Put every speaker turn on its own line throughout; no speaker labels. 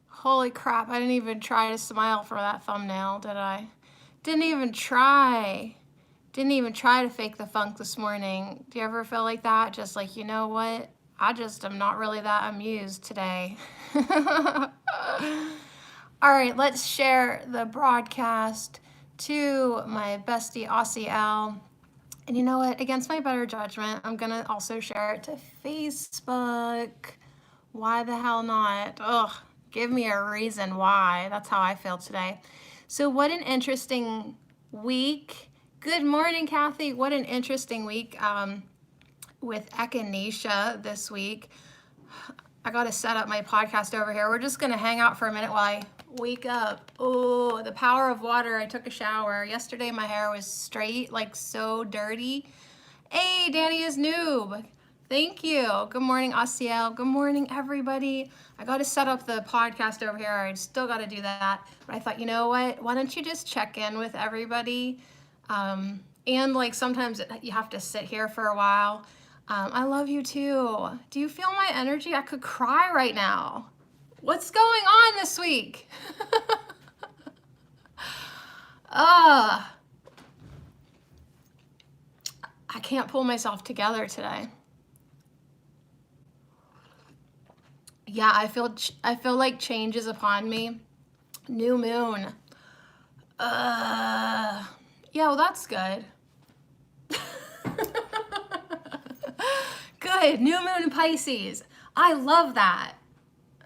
Holy crap, I didn't even try to smile for that thumbnail, did I? Didn't even try. Didn't even try to fake the funk this morning. Do you ever feel like that? Just like, you know what? I just am not really that amused today. All right, let's share the broadcast to my bestie Aussie L. And you know what? Against my better judgment, I'm going to also share it to Facebook. Why the hell not? Ugh, give me a reason why. That's how I feel today. So what an interesting week. Good morning, Kathy. What an interesting week with Echinacea this week. I got to set up my podcast over here. We're just going to hang out for a minute while I wake up. Oh, the power of water. I took a shower. Yesterday my hair was straight, like so dirty. Hey, Danny is noob. Thank you. Good morning, Asiel. Good morning, everybody. I got to set up the podcast over here. I still got to do that. But I thought, you know what? Why don't you just check in with everybody? And like sometimes you have to sit here for a while. I love you too. Do you feel my energy? I could cry right now. What's going on this week? I can't pull myself together today. Yeah, I feel like change is upon me. New moon. Yeah, well that's good. Good. New moon in Pisces. I love that.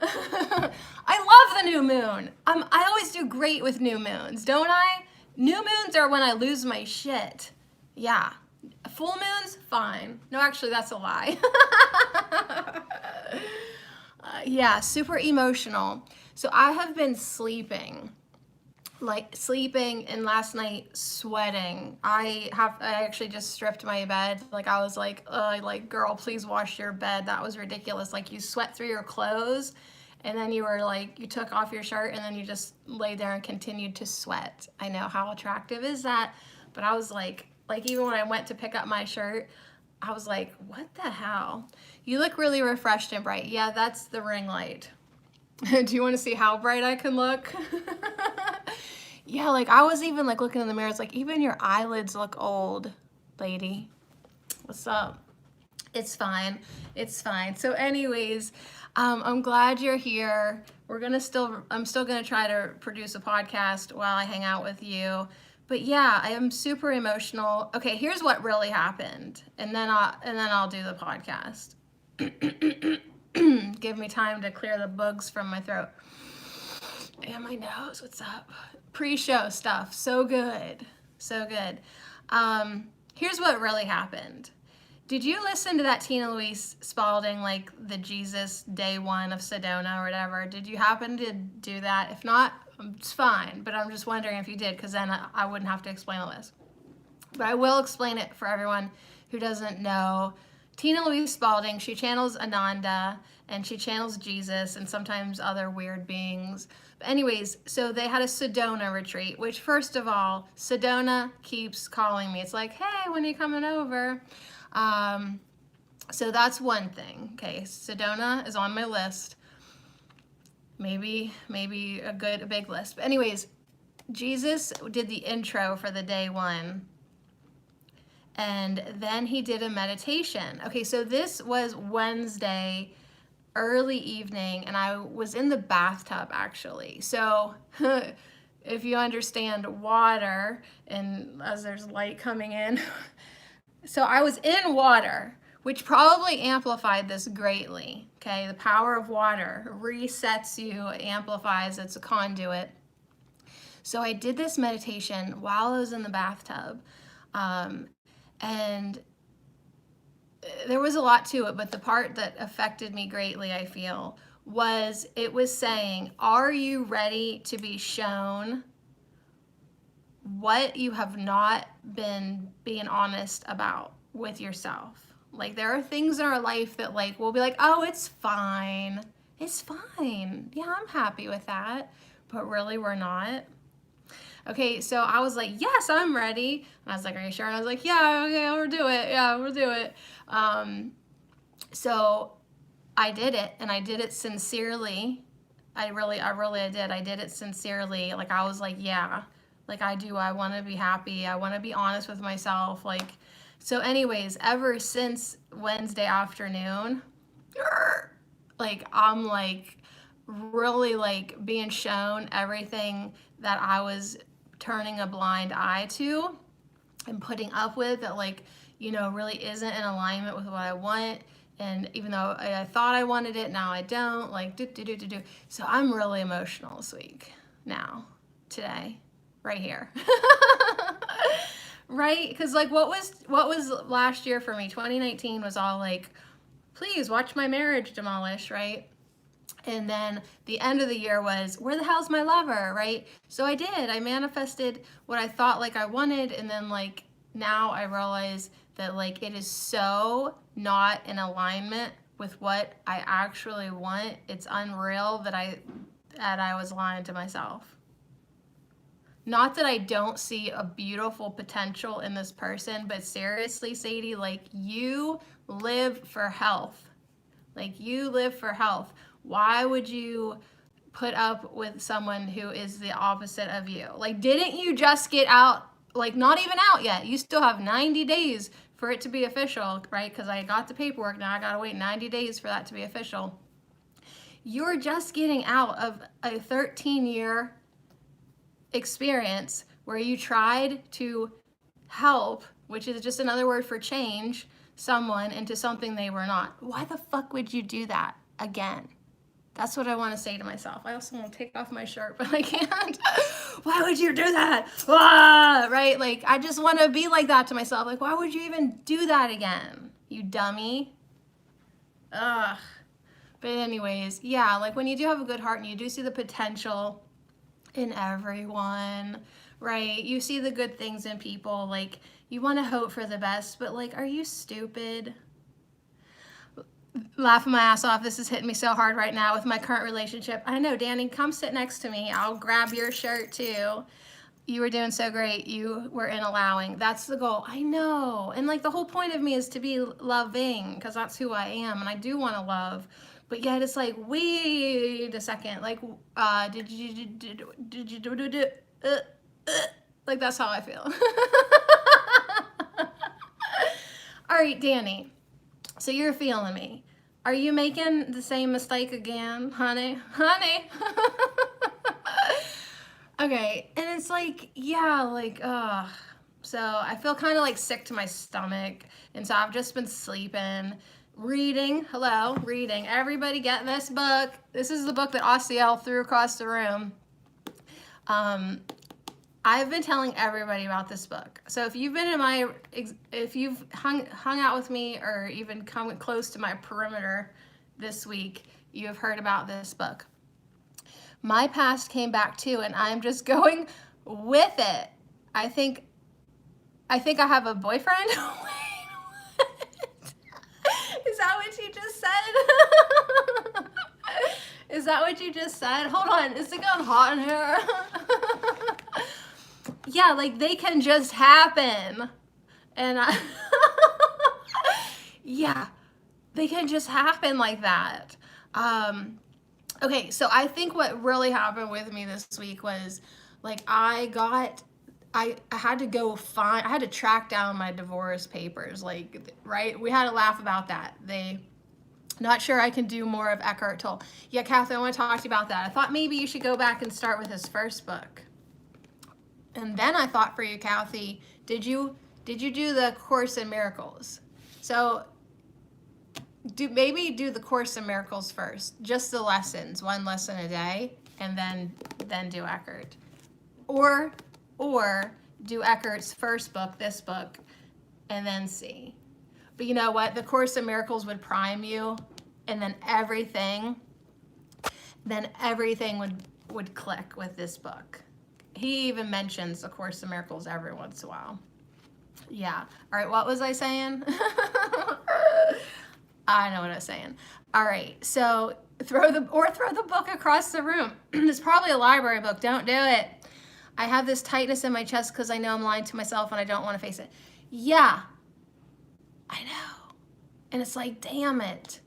I love the new moon. I always do great with new moons, don't I? New moons are when I lose my shit. Yeah. Full moons, fine. No, actually, that's a lie. Yeah, super emotional. So I have been sleeping and last night sweating. I actually just stripped my bed. Like I was like, girl, please wash your bed. That was ridiculous. Like you sweat through your clothes and then you were like, you took off your shirt and then you just lay there and continued to sweat. I know, how attractive is that? But I was like even when I went to pick up my shirt, I was like, what the hell? You look really refreshed and bright. Yeah, that's the ring light. Do you want to see how bright I can look? Yeah, like I was even like looking in the mirror. It's like even your eyelids look old, lady. What's up? It's fine. It's fine. So anyways, I'm glad you're here. I'm still gonna try to produce a podcast while I hang out with you. But yeah, I am super emotional. Okay, here's what really happened, and then I'll do the podcast. Give me time to clear the bugs from my throat and my nose. What's up? Pre-show stuff. So good. So good. Here's what really happened. Did you listen to that Tina Louise Spalding, like the Jesus Day One of Sedona or whatever? Did you happen to do that? If not, it's fine. But I'm just wondering if you did, because then I wouldn't have to explain all this. But I will explain it for everyone who doesn't know. Tina Louise Spalding, she channels Ananda and she channels Jesus and sometimes other weird beings. But anyways, so they had a Sedona retreat, which first of all, Sedona keeps calling me. It's like, hey, when are you coming over? So that's one thing. Okay, Sedona is on my list. Maybe a big list. But anyways, Jesus did the intro for the day one. And then he did a meditation. Okay, so this was Wednesday, early evening, and I was in the bathtub actually. So if you understand water, and as there's light coming in, so I was in water, which probably amplified this greatly. Okay, the power of water resets you, amplifies, it's a conduit. So I did this meditation while I was in the bathtub. And there was a lot to it, but the part that affected me greatly, I feel, was it was saying, are you ready to be shown what you have not been being honest about with yourself? Like there are things in our life that like we'll be like, oh, it's fine. It's fine. Yeah, I'm happy with that. But really we're not. Okay, so I was like, yes, I'm ready. And I was like, are you sure? And I was like, yeah, okay, we'll do it. Yeah, we'll do it. So I did it, and I did it sincerely. I really did. I did it sincerely. Like, I was like, yeah, like, I want to be happy. I want to be honest with myself. Like, so anyways, ever since Wednesday afternoon, like, I'm like really like being shown everything that I was turning a blind eye to and putting up with, that, like, you know, really isn't in alignment with what I want. And even though I thought I wanted it, now I don't. Like, do. So I'm really emotional this week now, today, right here. Right? Because, like, what was last year for me? 2019 was all like, please watch my marriage demolish, right? And then the end of the year was, where the hell's my lover, right? So I did. I manifested what I thought like I wanted, and then, like, now I realize that, like, it is so not in alignment with what I actually want. It's unreal that I was lying to myself. Not that I don't see a beautiful potential in this person, but seriously, Sadie, like, you live for health. Like, you live for health. Why would you put up with someone who is the opposite of you? Like, didn't you just get out? Like, not even out yet. You still have 90 days for it to be official, right? Because I got the paperwork. Now I got to wait 90 days for that to be official. You're just getting out of a 13-year experience where you tried to help, which is just another word for change, someone into something they were not. Why the fuck would you do that again? That's what I want to say to myself. I also want to take off my shirt, but I can't. Why would you do that? Ah, right? Like, I just want to be like that to myself. Like, why would you even do that again? You dummy. Ugh. But anyways, yeah, like, when you do have a good heart and you do see the potential in everyone, right? You see the good things in people. Like, you want to hope for the best, but, like, are you stupid? Laughing my ass off. This is hitting me so hard right now with my current relationship. I know, Danny, come sit next to me. I'll grab your shirt too. You were doing so great. You were in allowing. That's the goal. I know. And, like, the whole point of me is to be loving, because that's who I am, and I do want to love. But yet it's like, wait a second. Like, did you do like, that's how I feel. All right, Danny. So you're feeling me. Are you making the same mistake again, honey? Honey. Okay, and it's like, yeah, like, so I feel kind of like sick to my stomach, and so I've just been sleeping, reading. Hello, reading. Everybody get this book. This is the book that Ossiel threw across the room. I've been telling everybody about this book. So if you've been if you've hung out with me or even come close to my perimeter this week, you have heard about this book. My past came back too, and I'm just going with it. I think I have a boyfriend. Wait, what? Is that what you just said? Is that what you just said? Hold on, is it getting hot in here? Yeah, like, they can just happen. And yeah, they can just happen like that. Okay, so I think what really happened with me this week was, like, I had to go I had to track down my divorce papers, like, right? We had to laugh about that. Not sure I can do more of Eckhart Tolle. Yeah, Kathy, I want to talk to you about that. I thought maybe you should go back and start with his first book. And then I thought for you, Kathy, did you do the Course in Miracles? So maybe do the Course in Miracles first, just the lessons, 1 lesson a day, and then do Eckhart. Or do Eckhart's first book, this book, and then see. But you know what? The Course in Miracles would prime you, and then everything would click with this book. He even mentions the Course in Miracles every once in a while. Yeah. All right, what was I saying? I know what I was saying. All right, so throw the book across the room. It's probably a library book. Don't do it. I have this tightness in my chest because I know I'm lying to myself and I don't want to face it. Yeah, I know. And it's like, damn it.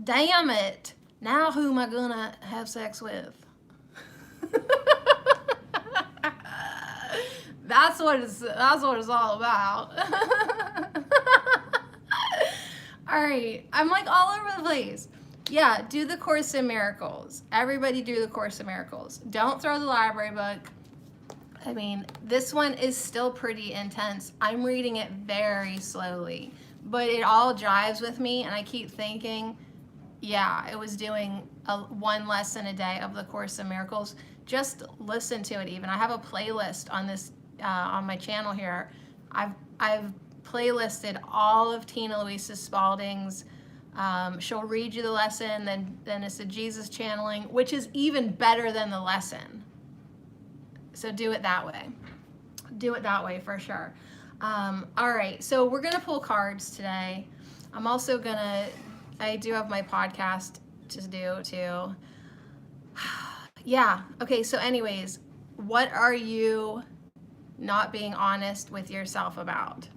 Damn it. Now who am I gonna have sex with? That's what it's all about. All right, I'm like all over the place. Yeah, do the Course in Miracles. Everybody do the Course in Miracles. Don't throw the library book. I mean, this one is still pretty intense. I'm reading it very slowly, but it all jives with me, and I keep thinking, yeah, it was doing one lesson a day of the Course in Miracles. Just listen to it. Even I have a playlist on this on my channel here. I've playlisted all of Tina Louise Spalding's. She'll read you the lesson, then it's a Jesus channeling, which is even better than the lesson. So do it that way. Do it that way for sure. All right, so we're gonna pull cards today. I'm also gonna, I do have my podcast to do too. Yeah, okay, so anyways, what are you not being honest with yourself about?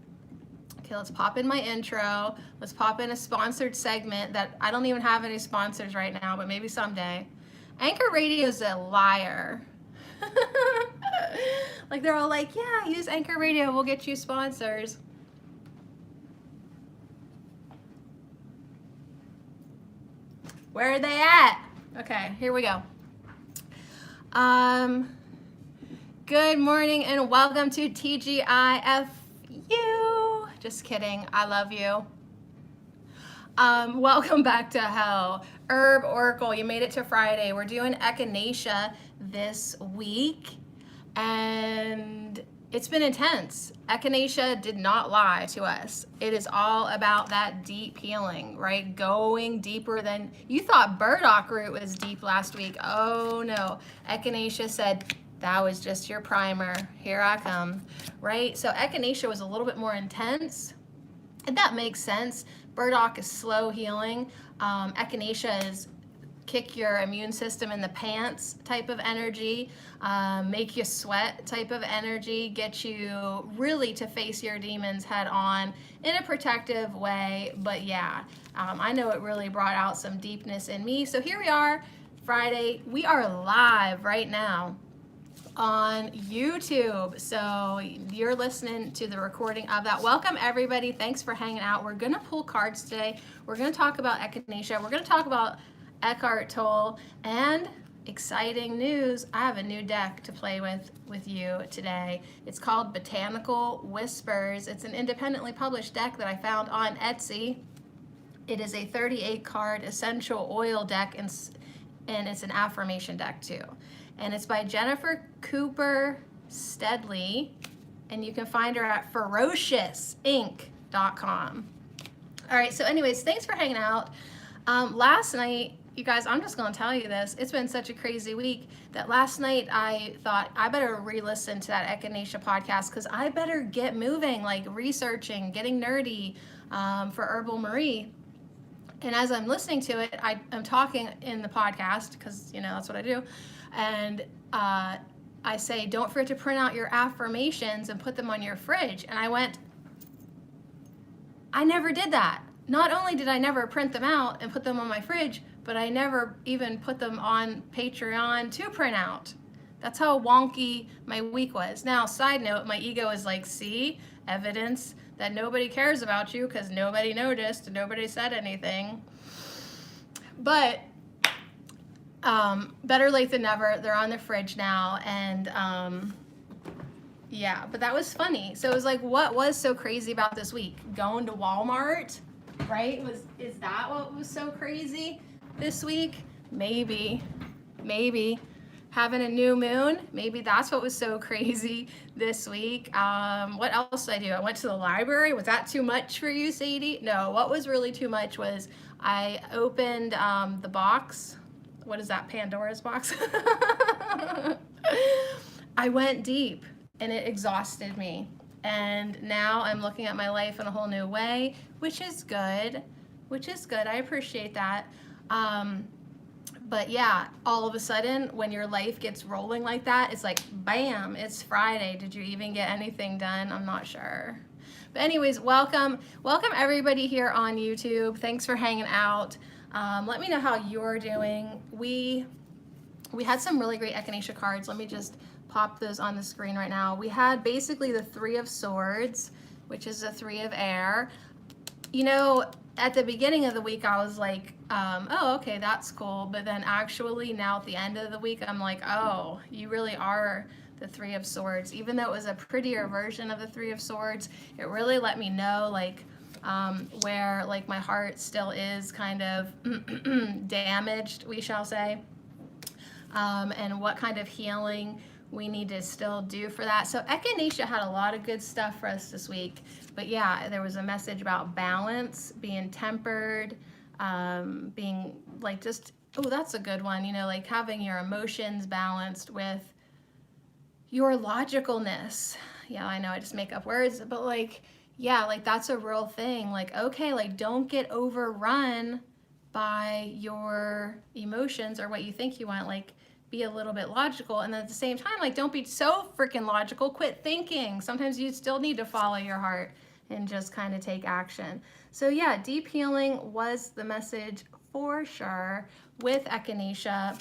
Okay, let's pop in my intro. Let's pop in a sponsored segment that I don't even have any sponsors right now, but maybe someday. Anchor Radio is a liar. Like they're all like, yeah, use Anchor Radio, we'll get you sponsors. Where are they at? Okay, here we go. Good morning and welcome to TGIFU. Just kidding, I love you. Welcome back to hell. Herb Oracle, you made it to Friday. We're doing Echinacea this week, and it's been intense. Echinacea did not lie to us. It is all about that deep healing, right? Going deeper than, you thought burdock root was deep last week. Oh no, Echinacea said, that was just your primer. Here I come, right? So Echinacea was a little bit more intense, and that makes sense. Burdock is slow healing. Echinacea is kick your immune system in the pants type of energy, make you sweat type of energy, get you really to face your demons head on in a protective way. But yeah, I know it really brought out some deepness in me. So here we are, Friday. We are live right now on YouTube. So you're listening to the recording of that. Welcome everybody. Thanks for hanging out. We're gonna pull cards today. We're gonna talk about Echinacea. We're gonna talk about Eckhart Tolle, and exciting news, I have a new deck to play with you today. It's called Botanical Whispers. It's an independently published deck that I found on Etsy. It is a 38 card essential oil deck, and it's an affirmation deck too. And it's by Jennifer Cooper Steadley, and you can find her at ferociousinc.com. All right, so anyways, thanks for hanging out. Last night, you guys, I'm just gonna tell you this. It's been such a crazy week that last night I thought I better re-listen to that Echinacea podcast because I better get moving, like researching, getting nerdy for Herbal Marie. And as I'm listening to it, I'm talking in the podcast because, you know, that's what I do. And I say, don't forget to print out your affirmations and put them on your fridge. And I went, I never did that. Not only did I never print them out and put them on my fridge, but I never even put them on Patreon to print out. That's how wonky my week was. Now, side note, my ego is like, see, evidence that nobody cares about you because nobody noticed, nobody said anything. But better late than never. They're on the fridge now, and yeah, but that was funny. So it was like, what was so crazy about this week? Going to Walmart, right? Is that what was so crazy this week? Maybe. Having a new moon, maybe that's what was so crazy this week. What else did I do? I went to the library. Was that too much for you, Sadie? No, what was really too much was I opened the box. What is that, Pandora's box? I went deep and it exhausted me. And now I'm looking at my life in a whole new way, which is good. I appreciate that. But yeah, all of a sudden, when your life gets rolling like that, it's like, bam, it's Friday. Did you even get anything done? I'm not sure. But anyways, welcome everybody here on YouTube. Thanks for hanging out. Let me know how you're doing. We had some really great Echinacea cards. Let me just pop those on the screen right now. We had basically the Three of Swords, which is the Three of Air. You know, at the beginning of the week, I was like, oh, okay, that's cool. But then actually now at the end of the week, I'm like, oh, you really are the Three of Swords. Even though it was a prettier version of the Three of Swords, it really let me know, like, where like my heart still is kind of damaged, we shall say, and what kind of healing we need to still do for that. So Echinacea had a lot of good stuff for us this week. But yeah, there was a message about balance, being tempered, being like just, oh, that's a good one, you know, like having your emotions balanced with your logicalness. Yeah, I know I just make up words, but like, yeah, like that's a real thing. Like, okay, like don't get overrun by your emotions or what you think you want. Like, be a little bit logical, and then at the same time, like, don't be so freaking logical. Quit thinking. Sometimes you still need to follow your heart and just kind of take action. So yeah, deep healing was the message for sure with Echinacea.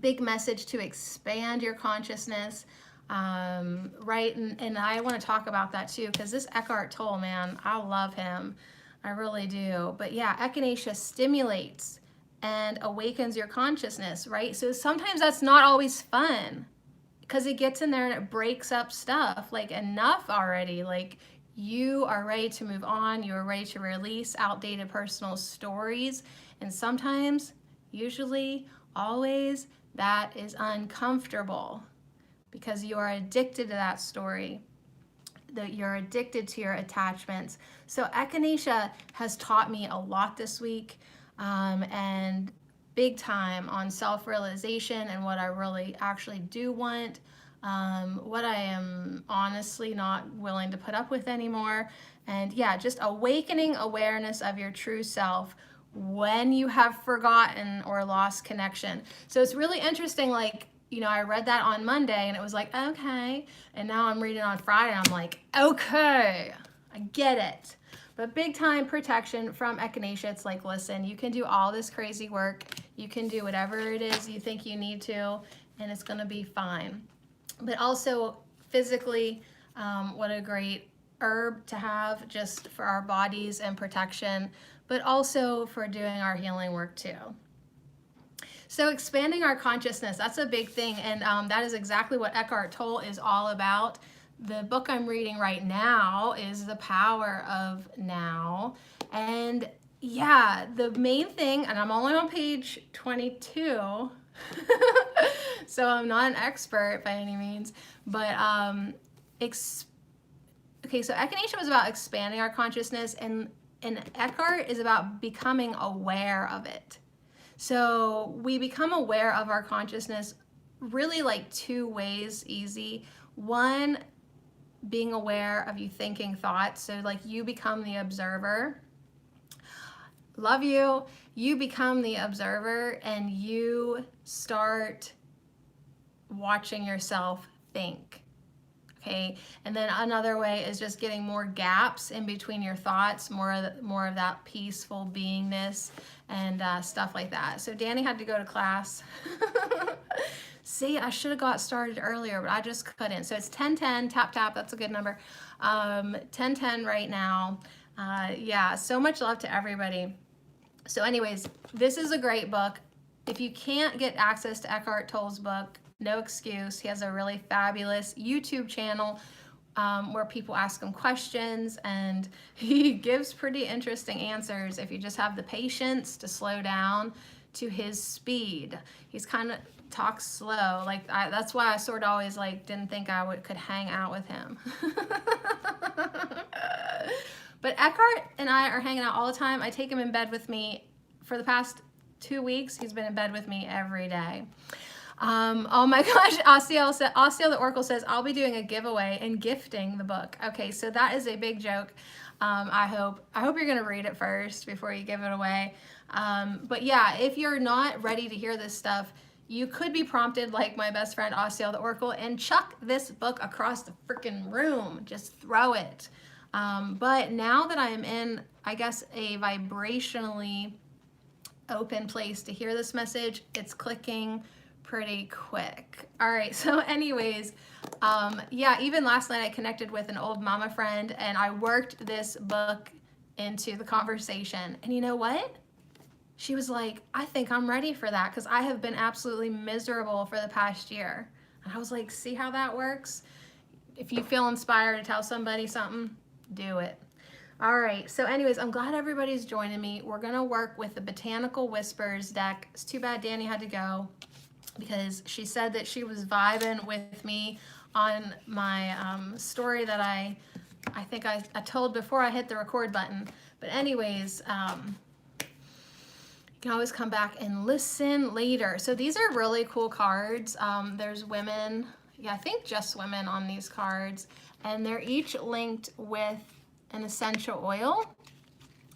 Big message to expand your consciousness, right? And I want to talk about that too, because this Eckhart Tolle, man, I love him. I really do. But yeah, Echinacea stimulates and awakens your consciousness, right? So sometimes that's not always fun because it gets in there and it breaks up stuff. Like, enough already. Like, you are ready to move on. You are ready to release outdated personal stories. And sometimes, usually, always, that is uncomfortable because you are addicted to that story. That you're addicted to your attachments. So Echinacea has taught me a lot this week, and big time on self-realization and what I really actually do want, what I am honestly not willing to put up with anymore. And yeah, just awakening awareness of your true self when you have forgotten or lost connection. So it's really interesting, like, you know, I read that on Monday and it was like, okay. And now I'm reading on Friday and I'm like, okay, I get it. But big time protection from Echinacea. It's like, listen, you can do all this crazy work. You can do whatever it is you think you need to, and it's going to be fine. But also physically, what a great herb to have just for our bodies and protection, but also for doing our healing work too. So expanding our consciousness, that's a big thing. And that is exactly what Eckhart Tolle is all about. The book I'm reading right now is The Power of Now. And yeah, the main thing, and I'm only on page 22, so I'm not an expert by any means, but okay, so Echinacea was about expanding our consciousness, and Eckhart is about becoming aware of it. So we become aware of our consciousness really like two ways, easy. One, being aware of you thinking thoughts. So like you become the observer. Love you. You become the observer and you start watching yourself think. Okay, and then another way is just getting more gaps in between your thoughts, more of that peaceful beingness and stuff like that. So Danny had to go to class. See, I should have got started earlier, but I just couldn't. So it's 10:10, tap tap, that's a good number. 10:10 right now. Yeah, so much love to everybody. So anyways, this is a great book. If you can't get access to Eckhart Tolle's book, no excuse. He has a really fabulous YouTube channel where people ask him questions, and he gives pretty interesting answers if you just have the patience to slow down to his speed. He's kind of talks slow. Like that's why I sort of always like didn't think I could hang out with him. But Eckhart and I are hanging out all the time. I take him in bed with me. For the past 2 weeks, he's been in bed with me every day. Oh my gosh, Osceola the Oracle says, I'll be doing a giveaway and gifting the book. Okay, so that is a big joke. I hope you're gonna read it first before you give it away. But yeah, if you're not ready to hear this stuff, you could be prompted like my best friend Osceola the Oracle and chuck this book across the freaking room. Just throw it. But now that I am in, I guess, a vibrationally open place to hear this message, it's clicking pretty quick. All right, so anyways, yeah, even last night I connected with an old mama friend and I worked this book into the conversation. And you know what? She was like, I think I'm ready for that because I have been absolutely miserable for the past year. And I was like, see how that works? If you feel inspired to tell somebody something, do it. All right, so anyways, I'm glad everybody's joining me. We're gonna work with the Botanical Whispers deck. It's too bad Danny had to go because she said that she was vibing with me on my story that I think I told before I hit the record button. But anyways, you can always come back and listen later. So these are really cool cards. There's women, yeah, I think just women on these cards, and they're each linked with an essential oil,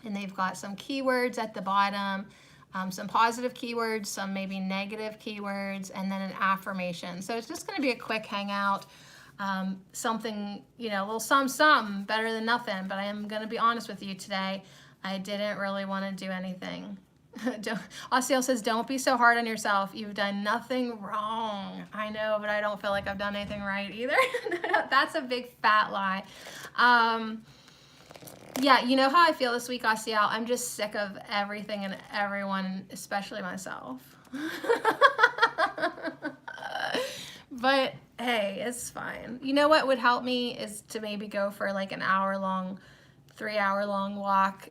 and they've got some keywords at the bottom, some positive keywords, some maybe negative keywords, and then an affirmation. So it's just going to be a quick hangout, something, you know, a little something better than nothing. But I am going to be honest with you today. I didn't really want to do anything. Osceola says, don't be so hard on yourself. You've done nothing wrong. I know, but I don't feel like I've done anything right either. That's a big fat lie. Yeah, you know how I feel this week, Osceola? I'm just sick of everything and everyone, especially myself. But hey, it's fine. You know what would help me is to maybe go for like an hour-long, 3-hour-long walk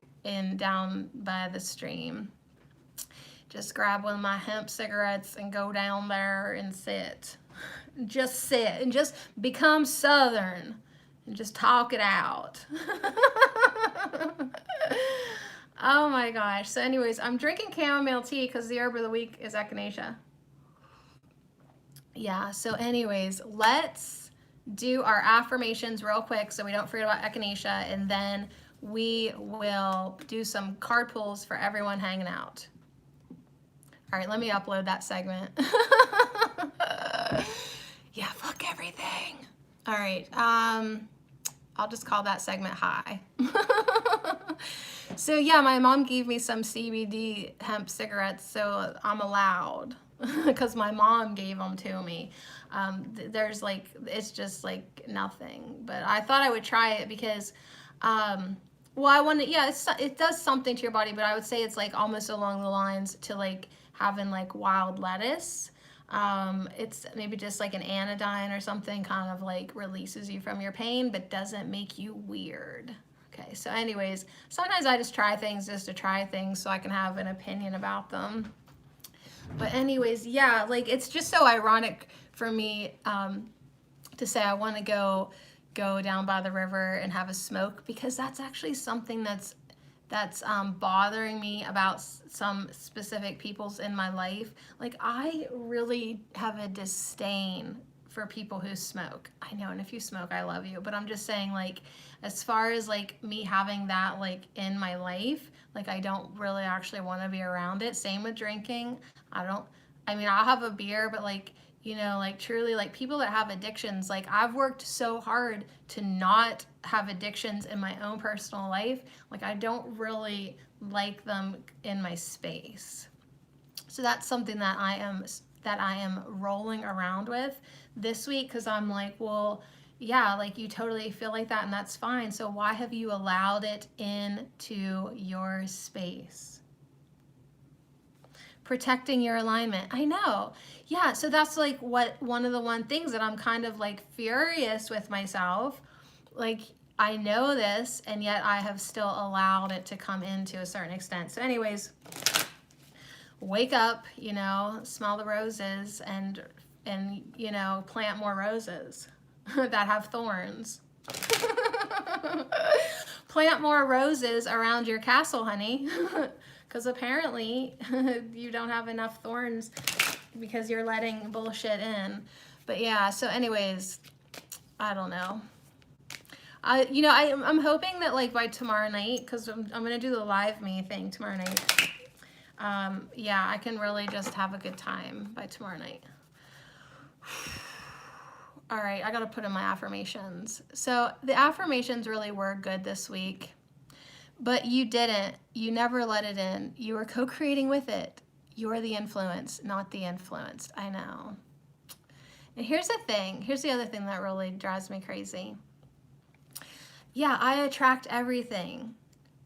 down by the stream. Just grab one of my hemp cigarettes and go down there and sit. Just sit and just become Southern and just talk it out. Oh my gosh. So anyways, I'm drinking chamomile tea because the herb of the week is echinacea. Yeah, so anyways, let's do our affirmations real quick so we don't forget about echinacea, and then we will do some card pulls for everyone hanging out. All right, let me upload that segment. Yeah, fuck everything. All right, I'll just call that segment Hi. So yeah, my mom gave me some CBD hemp cigarettes, so I'm allowed because my mom gave them to me. There's like, it's just like nothing, but I thought I would try it because, well, I want to, yeah, it does something to your body, but I would say it's like almost along the lines to like having like wild lettuce. It's maybe just like an anodyne or something, kind of like releases you from your pain, but doesn't make you weird. Okay, so anyways, sometimes I just try things just to try things so I can have an opinion about them. But anyways, yeah, like it's just so ironic for me to say I want to go down by the river and have a smoke, because that's actually something that's bothering me about some specific peoples in my life. Like I really have a disdain for people who smoke. I know, and if you smoke, I love you, but I'm just saying, like, as far as like me having that like in my life, like I don't really actually want to be around it. Same with drinking. I mean, I'll have a beer, but like, you know, like truly like people that have addictions, like I've worked so hard to not have addictions in my own personal life. Like I don't really like them in my space. So that's something that I am rolling around with this week, because I'm like, well, yeah, like you totally feel like that and that's fine. So why have you allowed it into your space? Protecting your alignment. I know. Yeah, so that's like one of the things that I'm kind of like furious with myself. Like I know this and yet I have still allowed it to come in to a certain extent. So anyways, wake up, you know, smell the roses and you know, plant more roses that have thorns. Plant more roses around your castle, honey, because apparently you don't have enough thorns because you're letting bullshit in. But yeah, so anyways, I don't know. You know, I'm hoping that like by tomorrow night, because I'm gonna do the Live Me thing tomorrow night. Yeah, I can really just have a good time by tomorrow night. All right, I gotta put in my affirmations. So the affirmations really were good this week, But you didn't. You never let it in. You were co-creating with it. You're the influence, not the influenced. I know. And here's the thing. Here's the other thing that really drives me crazy. Yeah, I attract everything.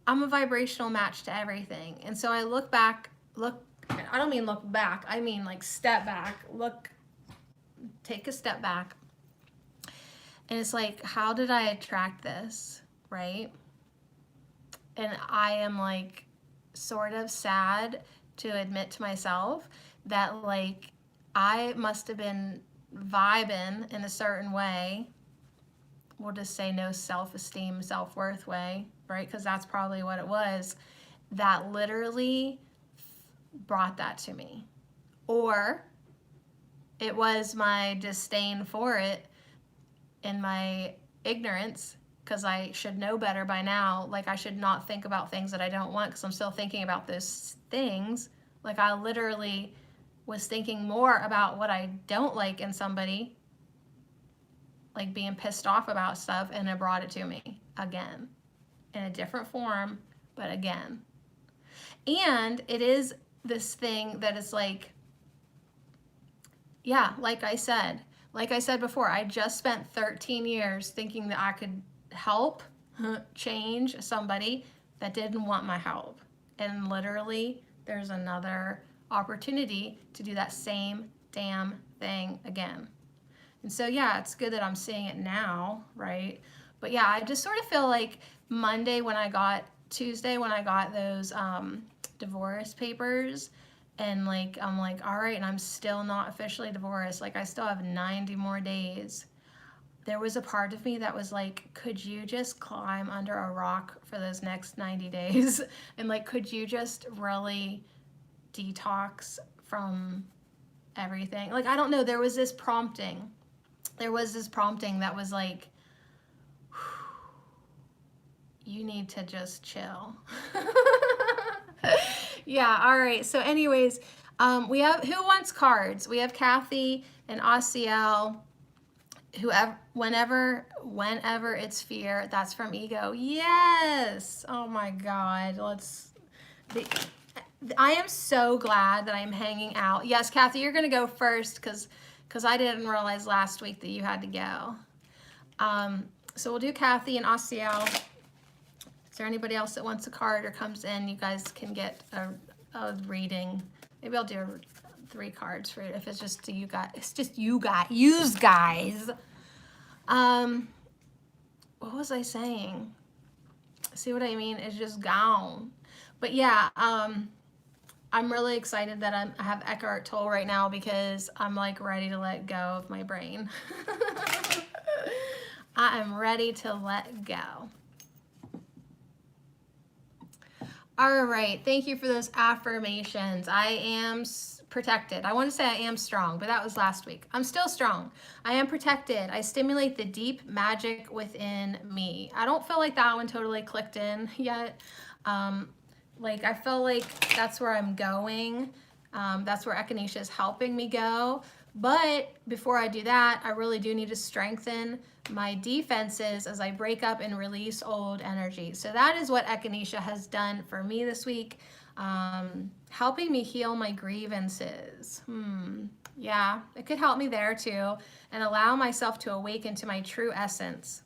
I'm a vibrational match to everything. And so I look back, I don't mean look back. I mean like step back, take a step back. And it's like, how did I attract this, right? And I am like sort of sad to admit to myself that like I must have been vibing in a certain way. We'll just say no self-esteem, self-worth way, right? Because that's probably what it was that literally brought that to me. Or it was my disdain for it and my ignorance, because I should know better by now. Like I should not think about things that I don't want because I'm still thinking about those things. Like I literally was thinking more about what I don't like in somebody, like being pissed off about stuff, and it brought it to me again in a different form, but again. And it is this thing that is like, yeah, like I said before, I just spent 13 years thinking that I could help change somebody that didn't want my help. And literally, there's another opportunity to do that same damn thing again. And so, yeah, it's good that I'm seeing it now, right? But yeah, I just sort of feel like Tuesday when I got those divorce papers, and like, I'm like, all right, and I'm still not officially divorced. Like I still have 90 more days. There was a part of me that was like, could you just climb under a rock for those next 90 days? And like, could you just really detox from everything? Like, I don't know, there was this prompting that was like, you need to just chill. Yeah, all right. So anyways, we have, who wants cards? We have Kathy and Asiel. Whoever, whenever it's fear, that's from ego. Yes. Oh my God. I am so glad that I'm hanging out. Yes, Kathy, you're gonna go first because I didn't realize last week that you had to go. So we'll do Kathy and Asiel. Is there anybody else that wants a card or comes in? You guys can get a reading. Maybe I'll do 3 cards for it if it's just you guys. It's just you guys. What was I saying? See what I mean? It's just gone. But yeah, I'm really excited that I have Eckhart Tolle right now because I'm like ready to let go of my brain. I am ready to let go. All right, thank you for those affirmations. I am protected. I want to say I am strong, but that was last week. I'm still strong. I am protected. I stimulate the deep magic within me. I don't feel like that one totally clicked in yet. Like I feel like that's where I'm going. That's where Echinacea is helping me go. But before I do that, I really do need to strengthen my defenses as I break up and release old energy. So that is what Echinacea has done for me this week, helping me heal my grievances. Yeah, it could help me there too, and allow myself to awaken to my true essence.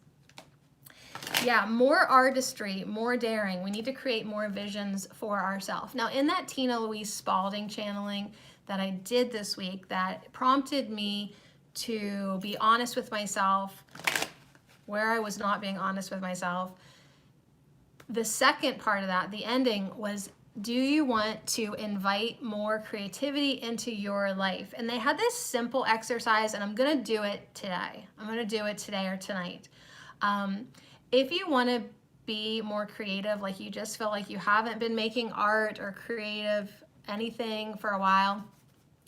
Yeah, more artistry, more daring. We need to create more visions for ourselves. Now, in that Tina Louise Spalding channeling that I did this week, that prompted me to be honest with myself where I was not being honest with myself. The second part of that, the ending, was, do you want to invite more creativity into your life? And they had this simple exercise, and I'm going to do it today. I'm going to do it today or tonight. If you want to be more creative, like you just feel like you haven't been making art or creative anything for a while,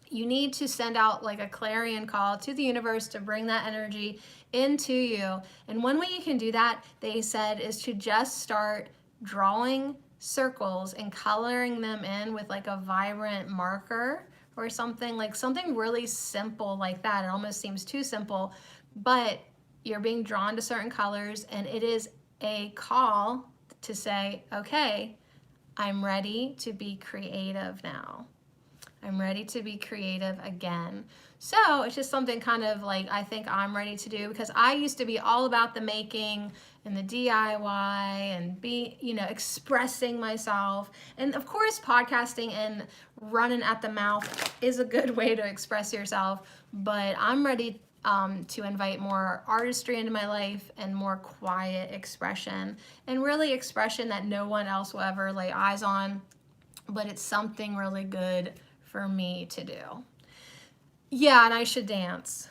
you need to send out like a clarion call to the universe to bring that energy into you. And one way you can do that, they said, is to just start drawing circles and coloring them in with like a vibrant marker or something, like something really simple like that. It almost seems too simple, but you're being drawn to certain colors, and it is a call to say, okay, I'm ready to be creative now. I'm ready to be creative again. So it's just something kind of like I think I'm ready to do, because I used to be all about the making and the DIY and expressing myself. And of course, podcasting and running at the mouth is a good way to express yourself, but I'm ready to invite more artistry into my life and more quiet expression, and really expression that no one else will ever lay eyes on, but it's something really good for me to do. Yeah, and I should dance.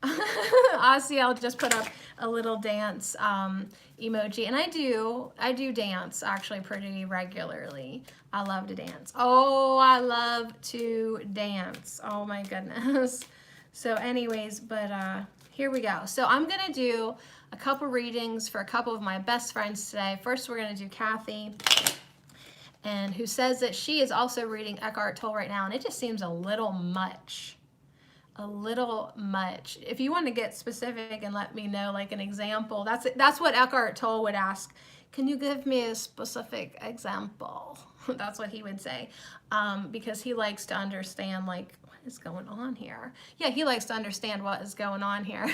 Asiel just put up a little dance emoji, and I do dance actually pretty regularly. I love to dance. Oh, I love to dance. Oh my goodness. So anyways, but here we go. So I'm gonna do a couple readings for a couple of my best friends today. First, we're gonna do Kathy, and who says that she is also reading Eckhart Tolle right now, and it just seems a little much. A little much. If you want to get specific and let me know, like an example, that's what Eckhart Tolle would ask. Can you give me a specific example? That's what he would say, because he likes to understand, like, what is going on here. Yeah, he likes to understand what is going on here.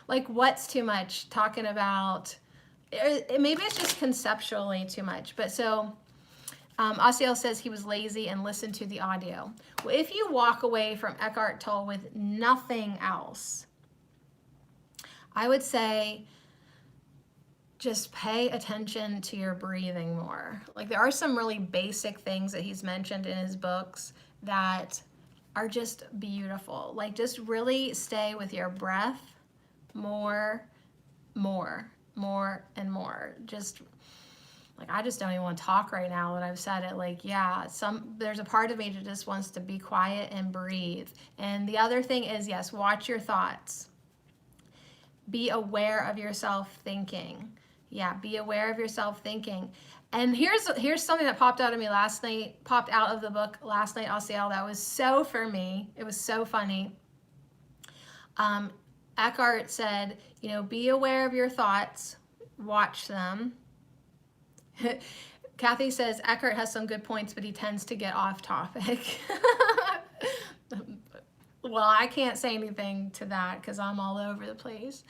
Like, what's too much? Talking about, maybe it's just conceptually too much. But so Asiel says he was lazy and listened to the audio. Well, if you walk away from Eckhart Tolle with nothing else, I would say just pay attention to your breathing more. Like, there are some really basic things that he's mentioned in his books that are just beautiful. Like, just really stay with your breath more, and more. Just like, I just don't even want to talk right now that I've said it. Like, yeah, there's a part of me that just wants to be quiet and breathe. And the other thing is, yes, watch your thoughts. Be aware of yourself thinking. Yeah, be aware of yourself thinking. And here's something that popped out of the book last night, Asiel, that was so for me. It was so funny. Eckhart said, be aware of your thoughts, watch them. Kathy says Eckhart has some good points, but he tends to get off topic. Well, I can't say anything to that because I'm all over the place.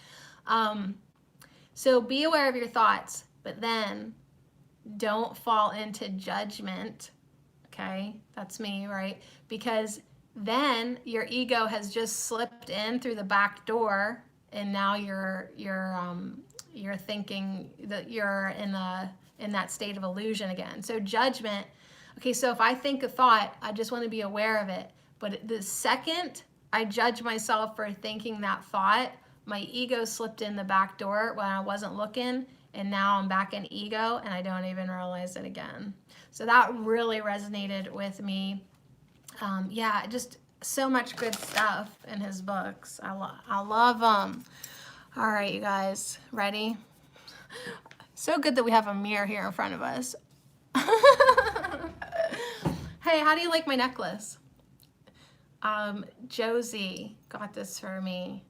So be aware of your thoughts, but then don't fall into judgment. Okay, that's me, right? Because then your ego has just slipped in through the back door, and now you're thinking that you're in that state of illusion again. So judgment, okay, so if I think a thought, I just want to be aware of it. But the second I judge myself for thinking that thought, my ego slipped in the back door when I wasn't looking, and now I'm back in ego and I don't even realize it again. So that really resonated with me. Yeah, just so much good stuff in his books. I love them. All right, you guys, ready? So good that we have a mirror here in front of us. Hey, how do you like my necklace? Josie got this for me.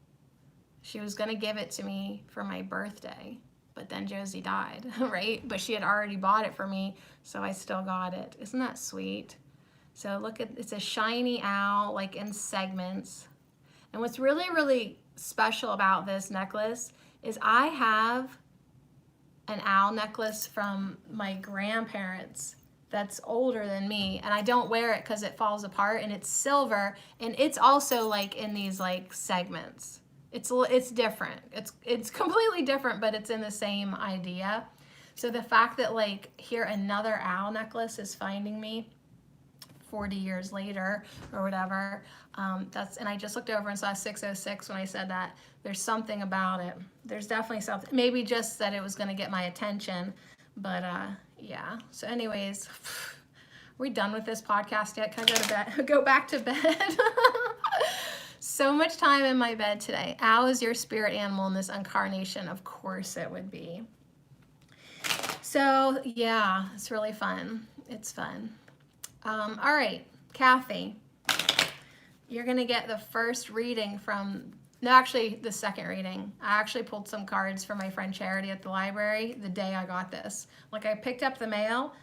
She was gonna give it to me for my birthday, but then Josie died, right? But she had already bought it for me, so I still got it. Isn't that sweet? So look it's a shiny owl, like in segments. And what's really, really special about this necklace is I have an owl necklace from my grandparents that's older than me, and I don't wear it because it falls apart, and it's silver, and it's also like in these like segments. It's different. It's completely different, but it's in the same idea. So the fact that like here another owl necklace is finding me 40 years later or whatever, and I just looked over and saw 606 when I said that. There's something about it. There's definitely something. Maybe just that it was going to get my attention, but yeah. So anyways, are we done with this podcast yet? Can I go to bed? Go back to bed? So much time in my bed today. Owl is your spirit animal in this incarnation. Of course it would be. So yeah, it's really fun. It's fun. All right, Kathy, you're gonna get the first reading from No, actually, the second reading. I actually pulled some cards for my friend Charity at the library the day I got this. Like, I picked up the mail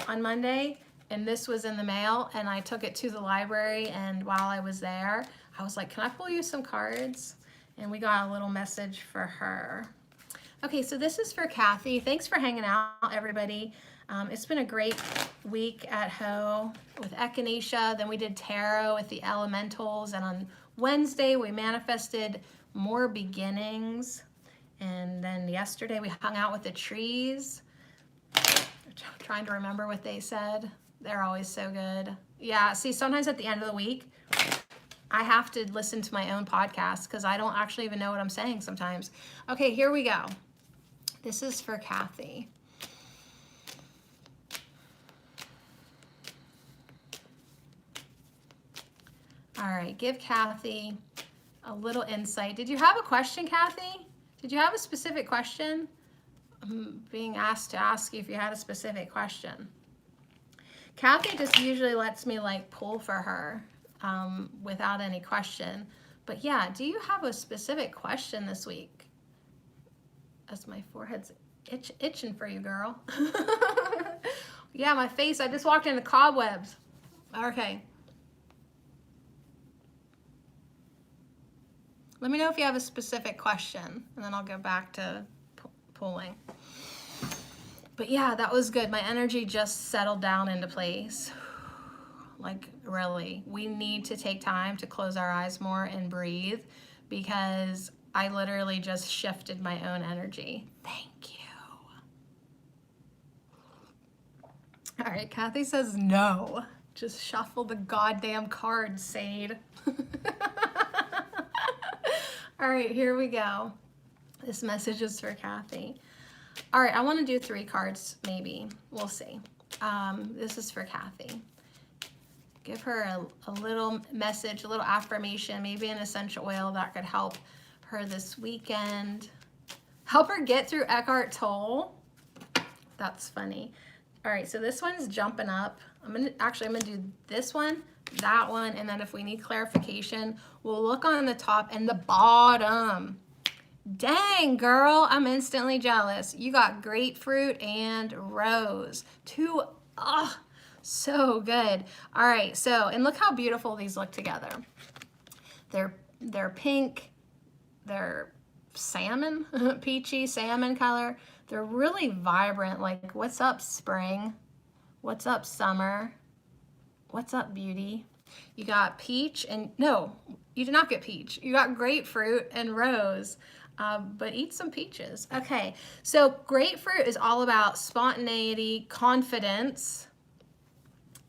on Monday, and this was in the mail, and I took it to the library, and while I was there, I was like, can I pull you some cards? And we got a little message for her. Okay, so this is for Kathy. Thanks for hanging out, everybody. It's been a great week at Ho with Echinacea. Then we did tarot with the elementals, and on Wednesday we manifested more beginnings. And then yesterday we hung out with the trees. Trying to remember what they said. They're always so good. Yeah, see, sometimes at the end of the week, I have to listen to my own podcast because I don't actually even know what I'm saying sometimes. Okay, here we go. This is for Kathy. All right, give Kathy a little insight. Did you have a question, Kathy? Did you have a specific question? I'm being asked to ask you if you had a specific question. Kathy just usually lets me like pull for her without any question. But yeah, do you have a specific question this week? As my forehead's itching for you, girl. Yeah, my face, I just walked into cobwebs. Okay. Let me know if you have a specific question, and then I'll go back to pulling. But yeah, that was good. My energy just settled down into place. Like, really, we need to take time to close our eyes more and breathe, because I literally just shifted my own energy. Thank you. All right, Kathy says no. Just shuffle the goddamn cards, Sade. All right, here we go. This message is for Kathy. All right, I want to do 3 cards, maybe. We'll see. This is for Kathy. Give her a little message, a little affirmation, maybe an essential oil that could help her this weekend. Help her get through Eckhart Tolle. That's funny. All right, so this one's jumping up. I'm gonna do this one, that one, and then if we need clarification, we'll look on the top and the bottom. Dang, girl, I'm instantly jealous. You got grapefruit and rose. 2, so good. All right, so, and look how beautiful these look together. They're pink, they're salmon, peachy salmon color. They're really vibrant, like, what's up, spring? What's up, summer? What's up, beauty? You got peach and, no, you did not get peach. You got grapefruit and rose, but eat some peaches. Okay, so grapefruit is all about spontaneity, confidence,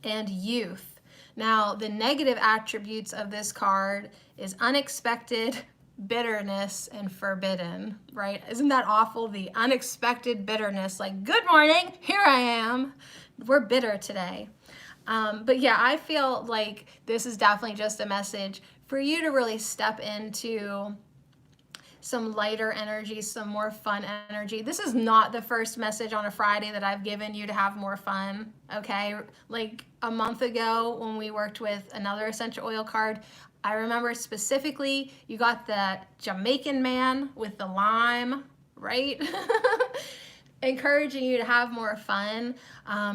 and youth. Now, the negative attributes of this card is unexpected, bitterness, and forbidden, right? Isn't that awful? The unexpected bitterness, like, good morning, here I am. We're bitter today. But yeah, I feel like this is definitely just a message for you to really step into some lighter energy, some more fun energy. This is not the first message on a Friday that I've given you to have more fun, okay? Like a month ago when we worked with another essential oil card, I remember specifically you got the Jamaican man with the lime, right? Encouraging you to have more fun,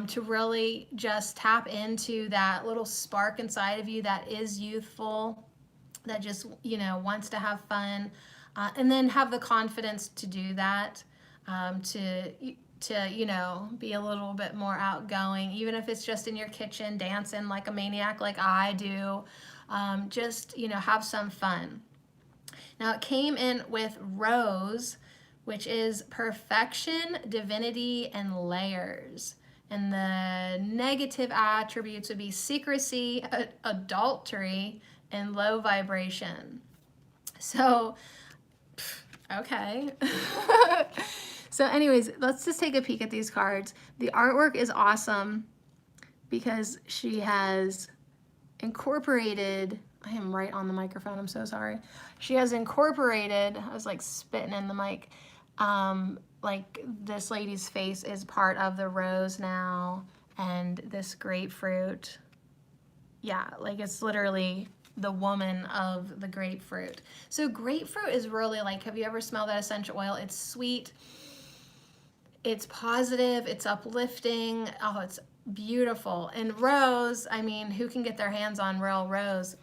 to really just tap into that little spark inside of you that is youthful, that just, wants to have fun. And then have the confidence to do that, to be a little bit more outgoing, even if it's just in your kitchen dancing like a maniac like I do. Just, have some fun. Now it came in with rose, which is perfection, divinity, and layers. And the negative attributes would be secrecy, adultery, and low vibration. So, okay. So anyways, let's just take a peek at these cards. The artwork is awesome because she has incorporated, I am right on the microphone, I'm so sorry. She has incorporated, I was like spitting in the mic, like this lady's face is part of the rose now, and this grapefruit. Yeah, like it's literally the woman of the grapefruit. So grapefruit is really like, have you ever smelled that essential oil? It's sweet, it's positive, it's uplifting. Oh, it's beautiful. And rose, I mean, who can get their hands on real rose?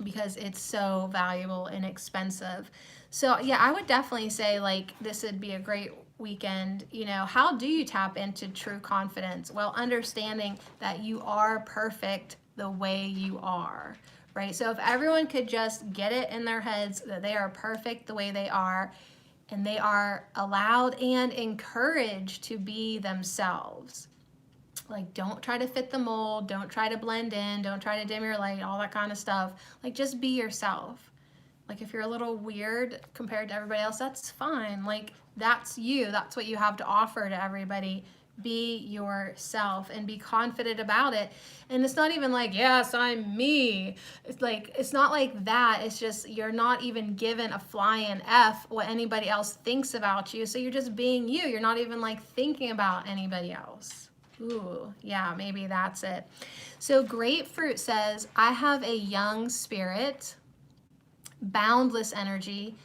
Because it's so valuable and expensive. So yeah, I would definitely say like this would be a great weekend. You know, how do you tap into true confidence? Well, understanding that you are perfect the way you are, right? So if everyone could just get it in their heads that they are perfect the way they are, and they are allowed and encouraged to be themselves. Like, don't try to fit the mold, don't try to blend in, don't try to dim your light, all that kind of stuff. Like, just be yourself. Like, if you're a little weird compared to everybody else, that's fine. Like, that's you. That's what you have to offer to everybody. Be yourself and be confident about it. And it's not even like, yes, I'm me. It's like, it's not like that. It's just you're not even given a flying F what anybody else thinks about you. So you're just being you. You're not even like thinking about anybody else. Ooh, yeah, maybe that's it. So grapefruit says, I have a young spirit, boundless energy,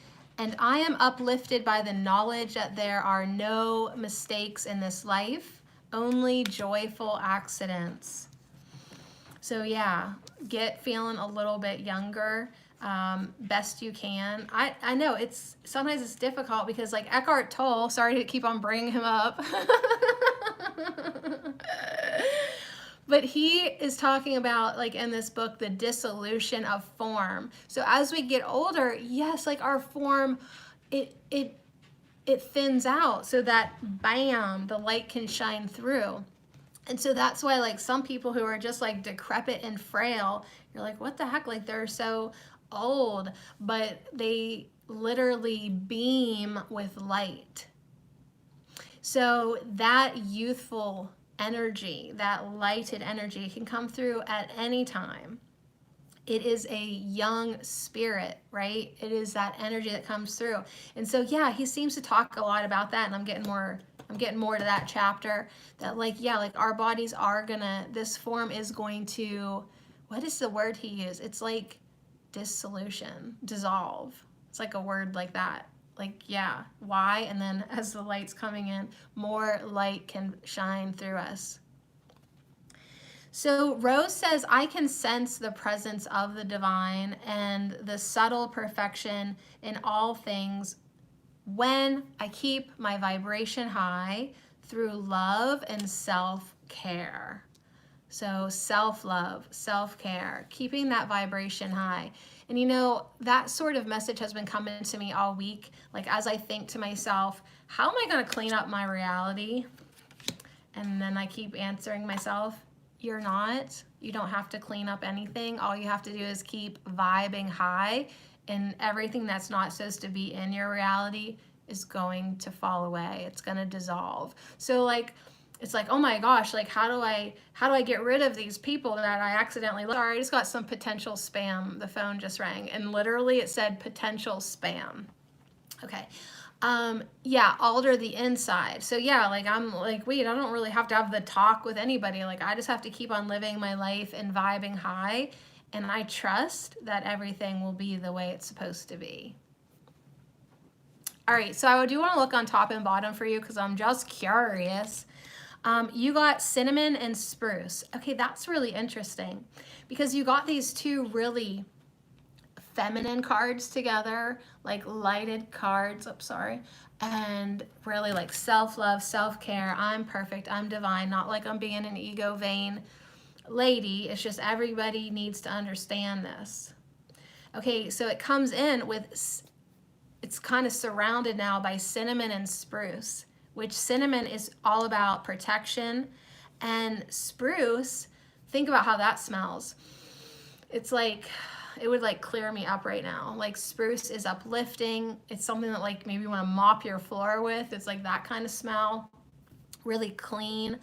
and I am uplifted by the knowledge that there are no mistakes in this life, only joyful accidents. So yeah, get feeling a little bit younger, best you can. I know sometimes it's difficult because like Eckhart Tolle, sorry to keep on bringing him up, but he is talking about, like in this book, the dissolution of form. So as we get older, yes, like our form, it thins out so that bam, the light can shine through. And so that's why like some people who are just like decrepit and frail, you're like, what the heck? Like they're so old, but they literally beam with light. So that youthful energy, that lighted energy can come through at any time. It is a young spirit, right? It is that energy that comes through. And so yeah, he seems to talk a lot about that, and I'm getting more to that chapter, that like, yeah, like our bodies are gonna, this form is going to, what is the word he used? It's like dissolution, dissolve. It's like a word like that. Like, yeah, why? And then as the light's coming in, more light can shine through us. So Rose says, I can sense the presence of the divine and the subtle perfection in all things when I keep my vibration high through love and self-care. So self-love, self-care, keeping that vibration high. And you know, that sort of message has been coming to me all week. Like as I think to myself, how am I going to clean up my reality? And then I keep answering myself, you're not. You don't have to clean up anything. All you have to do is keep vibing high, and everything that's not supposed to be in your reality is going to fall away. It's going to dissolve. So like, it's like, oh my gosh, like how do I get rid of these people that I accidentally, sorry, I just got some potential spam. The phone just rang and literally it said potential spam. Okay. Yeah, alter the inside. So yeah, like I'm like, wait, I don't really have to have the talk with anybody. Like I just have to keep on living my life and vibing high. And I trust that everything will be the way it's supposed to be. All right, so I do want to look on top and bottom for you because I'm just curious. You got cinnamon and spruce. Okay, that's really interesting because you got these two really feminine cards together, like lighted cards, and really like self-love, self-care, I'm perfect, I'm divine, not like I'm being an ego vain lady. It's just everybody needs to understand this. Okay, so it comes in with, it's kind of surrounded now by cinnamon and spruce, which cinnamon is all about protection, and spruce, think about how that smells. It's like, it would like clear me up right now. Like spruce is uplifting. It's something that like maybe you want to mop your floor with. It's like that kind of smell, really clean.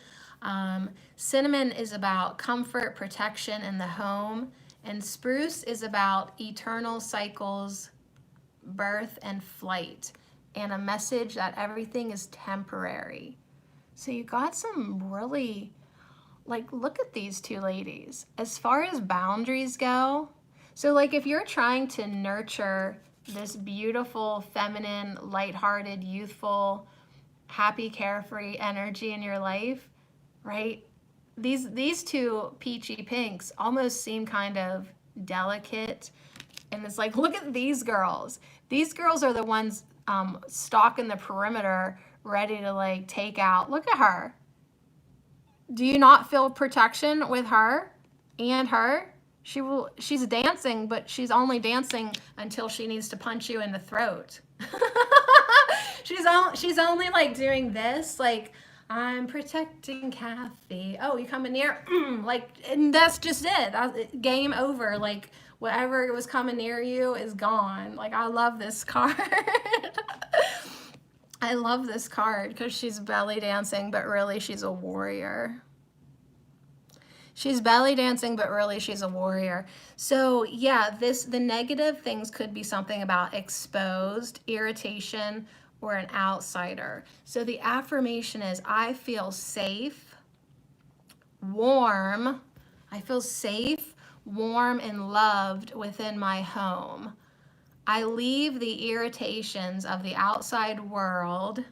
Cinnamon is about comfort, protection in the home, and spruce is about eternal cycles, birth and flight, and a message that everything is temporary. So you got some really, like, look at these two ladies. As far as boundaries go, So like if you're trying to nurture this beautiful, feminine, lighthearted, youthful, happy, carefree energy in your life, right? These two peachy pinks almost seem kind of delicate. And it's like, look at these girls. These girls are the ones stalking the perimeter, ready to like take out. Look at her. Do you not feel protection with her and her? She's dancing, but she's only dancing until she needs to punch you in the throat. She's only like doing this, like, I'm protecting Kathy. Oh, you coming near? Like, and that's just it. Game over. Like, whatever was coming near you is gone. Like, I love this card. I love this card because she's belly dancing, but really she's a warrior. She's belly dancing, but really she's a warrior. So yeah, the negative things could be something about exposed, irritation, or an outsider. So the affirmation is, I feel safe, warm. I feel safe, warm, and loved within my home. I leave the irritations of the outside world.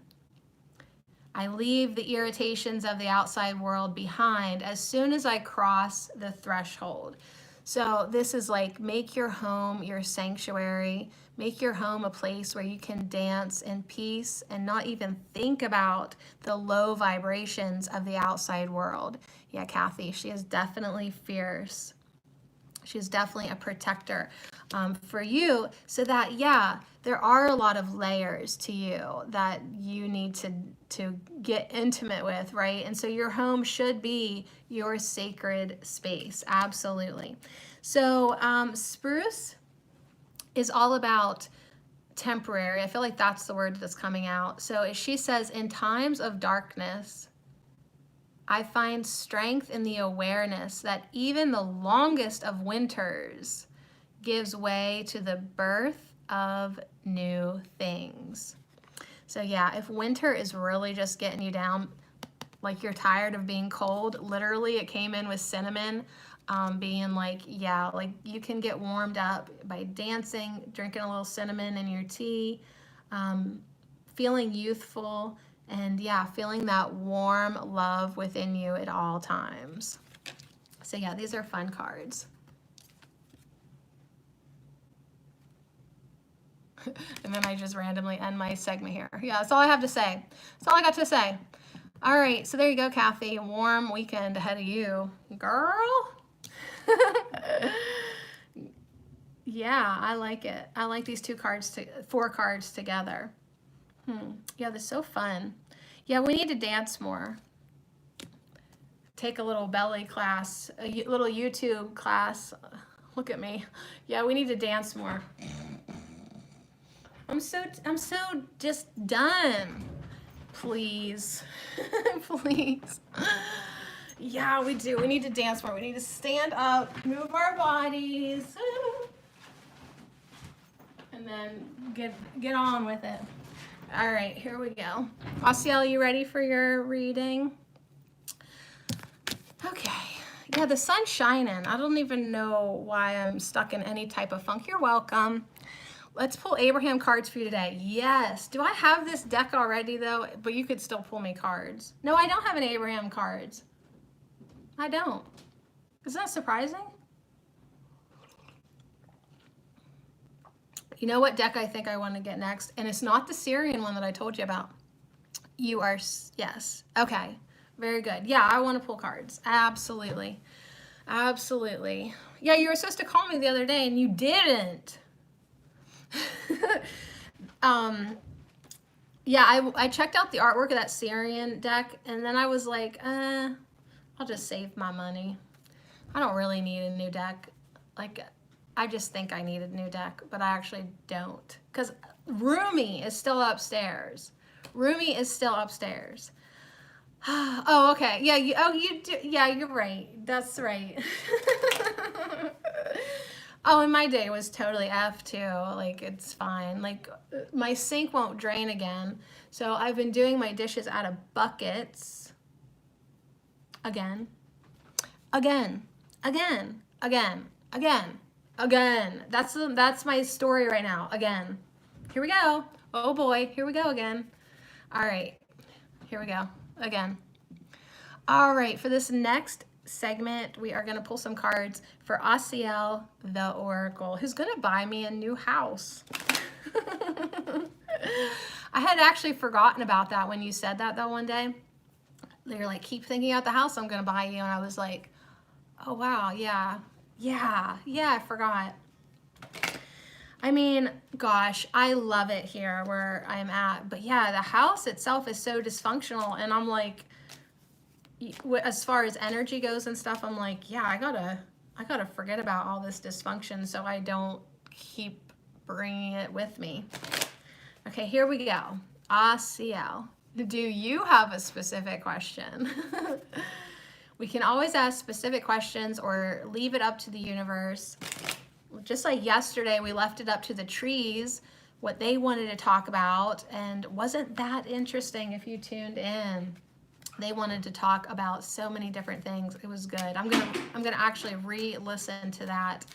I leave the irritations of the outside world behind as soon as I cross the threshold. So this is like, make your home your sanctuary. Make your home a place where you can dance in peace and not even think about the low vibrations of the outside world. Yeah, Kathy, she is definitely fierce. She's definitely a protector for you, so that, yeah, there are a lot of layers to you that you need to get intimate with, right? And so your home should be your sacred space, absolutely. So spruce is all about temporary. I feel like that's the word that's coming out. So she says, in times of darkness, I find strength in the awareness that even the longest of winters gives way to the birth of new things. So yeah, if winter is really just getting you down, like you're tired of being cold, literally it came in with cinnamon, being like, yeah, like you can get warmed up by dancing, drinking a little cinnamon in your tea, feeling youthful, and yeah, feeling that warm love within you at all times. So yeah, these are fun cards. And then I just randomly end my segment here. Yeah, that's all I have to say. That's all I got to say. All right, so there you go, Kathy. Warm weekend ahead of you, girl. Yeah, I like it. I like these four cards together. Yeah, they're so fun. Yeah, we need to dance more. Take a little belly class, a little YouTube class. Look at me. Yeah, we need to dance more. I'm so just done. Please. Please. Yeah, we do. We need to dance more. We need to stand up, move our bodies, and then get on with it. All right, here we go. Asiel, you ready for your reading? Okay. Yeah, the sun's shining. I don't even know why I'm stuck in any type of funk. You're welcome. Let's pull Abraham cards for you today. Yes. Do I have this deck already, though? But you could still pull me cards. No, I don't have any Abraham cards. I don't. Isn't that surprising? You know what deck I think I want to get next? And it's not the Syrian one that I told you about. You are, yes. Okay. Very good. Yeah, I want to pull cards. Absolutely. Absolutely. Yeah, you were supposed to call me the other day and you didn't. Yeah, I checked out the artwork of that Syrian deck, and then I was like, I'll just save my money. I don't really need a new deck. Like, I just think I need a new deck, but I actually don't. Because Rumi is still upstairs. Rumi is still upstairs. Oh, okay. Yeah, you do. Yeah, you're right. That's right. Oh, and my day was totally F too. Like, it's fine. Like, my sink won't drain again. So I've been doing my dishes out of buckets. Again. Again, that's my story right now. Again, here we go. Oh boy, here we go again. All right, here we go again. All right, for this next segment, we are going to pull some cards for Asiel the Oracle, who's going to buy me a new house. I had actually forgotten about that when you said that though one day. You're like, keep thinking about the house I'm going to buy you. And I was like, oh wow, yeah, I forgot. I mean, gosh, I love it here where I'm at. But yeah, the house itself is so dysfunctional. And I'm like, as far as energy goes and stuff, I'm like, yeah, I gotta forget about all this dysfunction so I don't keep bringing it with me. Okay, here we go. Asiel, do you have a specific question? We can always ask specific questions or leave it up to the universe. Just like yesterday, we left it up to the trees, what they wanted to talk about, and wasn't that interesting if you tuned in? They wanted to talk about so many different things. It was good. I'm gonna actually re-listen to that.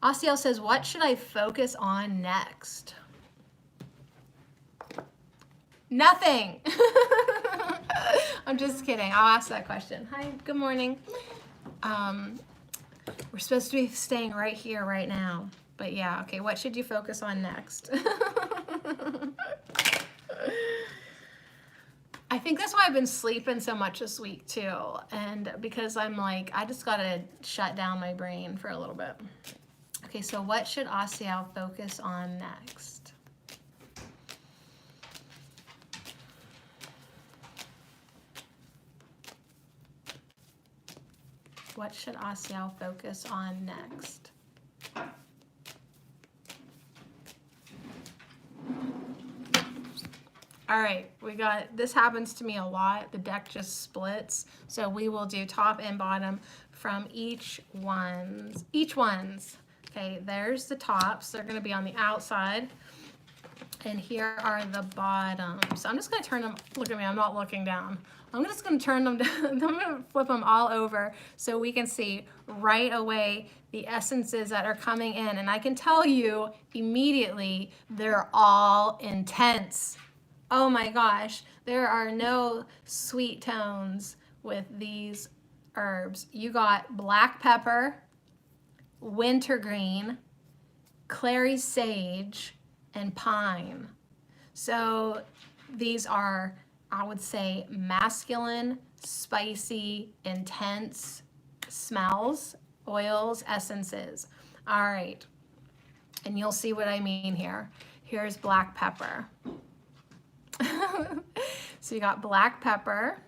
Asiel says, what should I focus on next? Nothing. I'm just kidding. I'll ask that question. Hi, good morning. We're supposed to be staying right here, right now. But yeah, okay, what should you focus on next? I think that's why I've been sleeping so much this week too. And because I'm like, I just gotta shut down my brain for a little bit. Okay, so what should Asiel focus on next? What should Asiel focus on next? All right, we got, this happens to me a lot. The deck just splits. So we will do top and bottom from each ones. Okay, there's the tops. They're gonna be on the outside. And here are the bottoms. So I'm just gonna turn them, look at me, I'm not looking down. I'm just gonna turn them down, I'm gonna flip them all over so we can see right away the essences that are coming in. And I can tell you immediately, they're all intense. Oh my gosh, there are no sweet tones with these herbs. You got black pepper, wintergreen, clary sage, and pine. So these are, I would say, masculine, spicy, intense smells, oils, essences. All right, and you'll see what I mean here. Here's black pepper. So you got black pepper.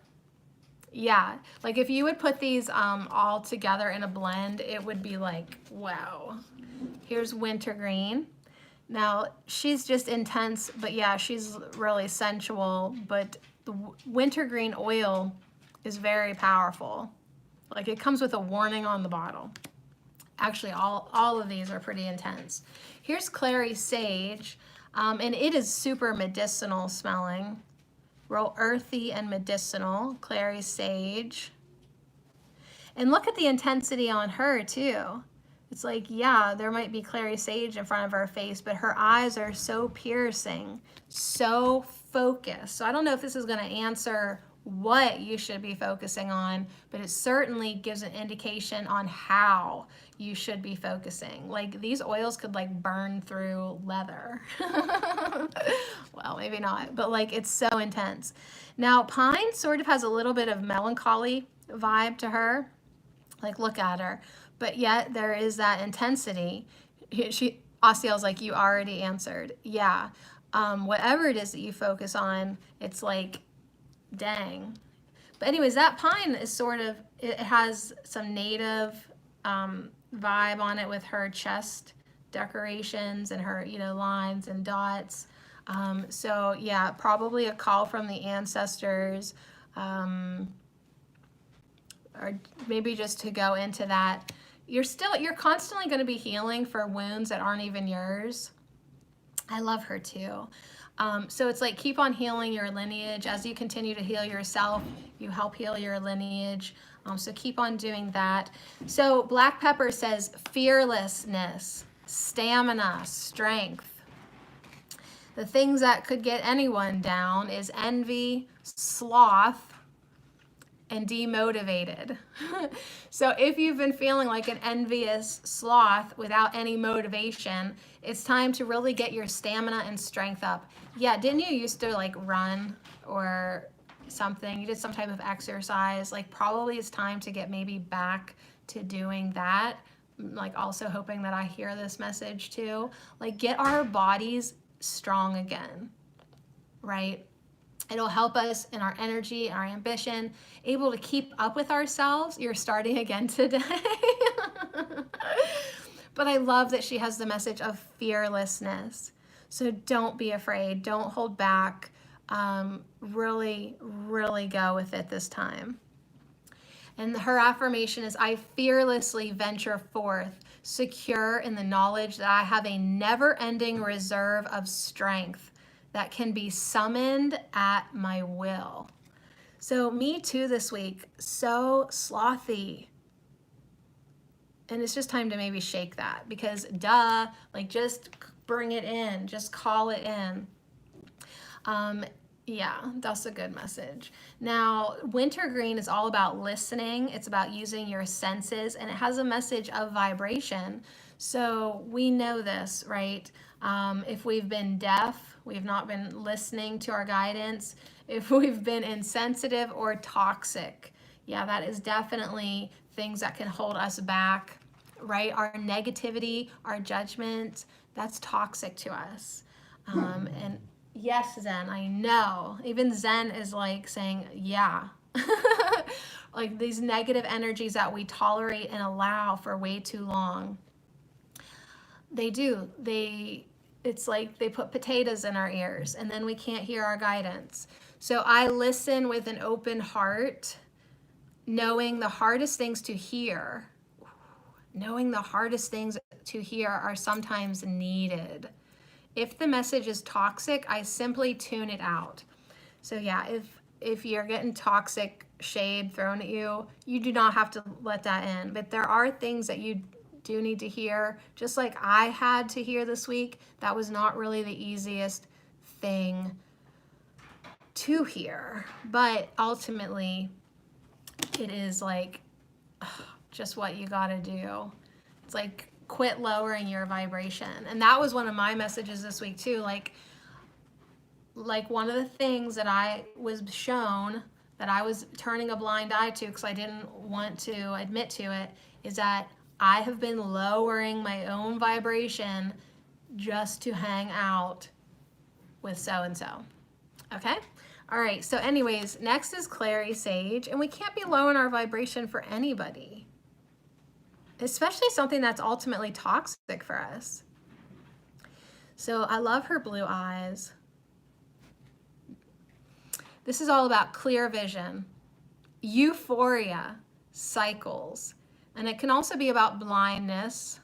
Yeah, like if you would put these all together in a blend, it would be like, wow. Here's wintergreen. Now, she's just intense, but yeah, she's really sensual, but the wintergreen oil is very powerful. Like it comes with a warning on the bottle. Actually, all of these are pretty intense. Here's clary sage. And it is super medicinal smelling, real earthy and medicinal, clary sage. And look at the intensity on her too. It's like, yeah, there might be clary sage in front of her face, but her eyes are so piercing, so focused. So I don't know if this is going to answer what you should be focusing on, but it certainly gives an indication on how you should be focusing. Like these oils could like burn through leather. Well, maybe not, but like it's so intense. Now pine sort of has a little bit of melancholy vibe to her. Like look at her, but yet there is that intensity. Asiel's like, you already answered. Yeah, whatever it is that you focus on, it's like, dang. But anyways, that pine is sort of, it has some native vibe on it with her chest decorations and her, you know, lines and dots. So yeah, probably a call from the ancestors, or maybe just to go into that. You're constantly going to be healing for wounds that aren't even yours. I love her too. So it's like, keep on healing your lineage. As you continue to heal yourself, you help heal your lineage. So keep on doing that. So Black Pepper says fearlessness, stamina, strength. The things that could get anyone down is envy, sloth, and demotivated. So if you've been feeling like an envious sloth without any motivation, it's time to really get your stamina and strength up. Yeah, didn't you used to like run or something? You did some type of exercise. Like probably it's time to get maybe back to doing that. Like also hoping that I hear this message too. Like get our bodies strong again, right? It'll help us in our energy, our ambition, able to keep up with ourselves. You're starting again today. But I love that she has the message of fearlessness. So don't be afraid. Don't hold back. Really, really go with it this time. And her affirmation is, I fearlessly venture forth, secure in the knowledge that I have a never-ending reserve of strength that can be summoned at my will. So me too this week, so slothy. And it's just time to maybe shake that because duh, like just bring it in, just call it in. Yeah, that's a good message. Now, wintergreen is all about listening. It's about using your senses, and it has a message of vibration. So we know this, right? If we've been deaf, we've not been listening to our guidance. If we've been insensitive or toxic, yeah, that is definitely things that can hold us back, right? Our negativity, our judgment, that's toxic to us. And yes, Zen, I know. Even Zen is like saying, yeah. Like these negative energies that we tolerate and allow for way too long. They do. It's like they put potatoes in our ears and then we can't hear our guidance. So I listen with an open heart, knowing the hardest things to hear. Knowing the hardest things to hear are sometimes needed. If the message is toxic, I simply tune it out. So yeah, if you're getting toxic shade thrown at you, you do not have to let that in. But there are things that you do need to hear, just like I had to hear this week. That was not really the easiest thing to hear, but ultimately it is like just what you gotta do. It's like quit lowering your vibration. And that was one of my messages this week too. Like one of the things that I was shown that I was turning a blind eye to because I didn't want to admit to it is that I have been lowering my own vibration just to hang out with so-and-so. Okay? All right, so anyways, next is Clary Sage, and we can't be lowering our vibration for anybody, especially something that's ultimately toxic for us. So I love her blue eyes. This is all about clear vision, euphoria, cycles, and it can also be about blindness,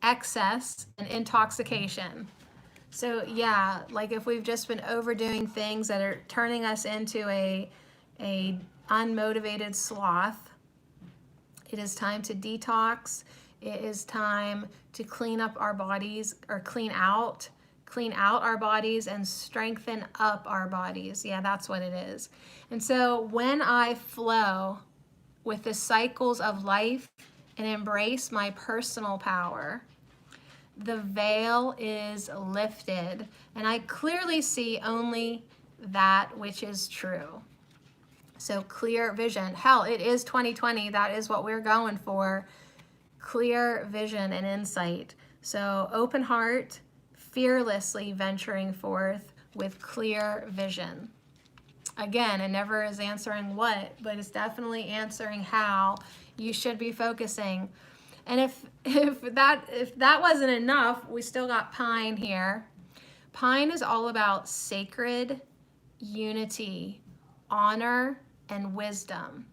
excess, and intoxication. So yeah, like if we've just been overdoing things that are turning us into a unmotivated sloth, it is time to detox. It is time to clean up our bodies, or clean out our bodies and strengthen up our bodies. Yeah, that's what it is. And so when I flow with the cycles of life and embrace my personal power, the veil is lifted and I clearly see only that which is true. So clear vision. Hell, it is 2020. That is what we're going for. Clear vision and insight. So open heart, fearlessly venturing forth with clear vision. Again, it never is answering what, but it's definitely answering how you should be focusing. And if that wasn't enough, we still got Pine here. Pine is all about sacred unity, honor, and wisdom.